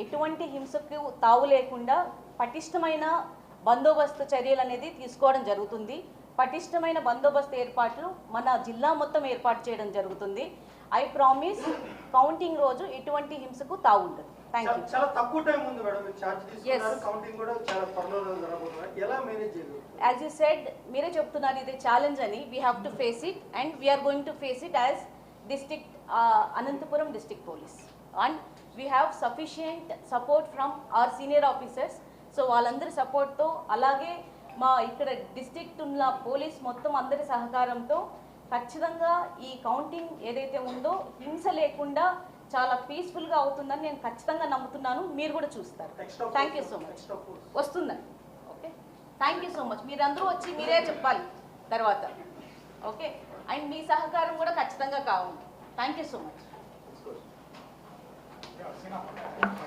ఎటువంటి హింసకు తావు లేకుండా పటిష్టమైన బందోబస్తు చర్యలు అనేది తీసుకోవడం జరుగుతుంది. పటిష్టమైన బందోబస్తు ఏర్పాట్లు మన జిల్లా మొత్తం ఏర్పాటు చేయడం జరుగుతుంది. ఐ ప్రామిస్ కౌంటింగ్ రోజు ఎటువంటి హింసకు తావు ఉండదు. Thank you. చాలా తక్కువ టైం ఉంది మేడం, మీరు చార్జ్ తీసుకున్నారు, కౌంటింగ్ కూడా చాలా త్వరలో జరగబోతుంది. ఎలా మేనేజ్ చేయాలి? యాజ్ యూ సెడ్, మీరే చెప్తున్నారు ఇది ఛాలెంజ్ అని. We have to face it and we're going to face it as district Anantapur district police and we have sufficient support from our senior officers. So వాళ్ళందరి సపోర్ట్తో, అలాగే మా ఇక్కడ డిస్ట్రిక్ట్ ఉన్న పోలీస్ మొత్తం అందరి సహకారంతో ఖచ్చితంగా ఈ కౌంటింగ్ ఏదైతే ఉందో హింస లేకుండా చాలా పీస్ఫుల్గా అవుతుందని నేను ఖచ్చితంగా నమ్ముతున్నాను. మీరు కూడా చూస్తారు. Thank you so much. వస్తుందండి. Okay, thank you so much. మీరందరూ వచ్చి మీరే చెప్పాలి తర్వాత. ఓకే, అండ్ మీ సహకారం కూడా ఖచ్చితంగా కావాలి. Thank you so much.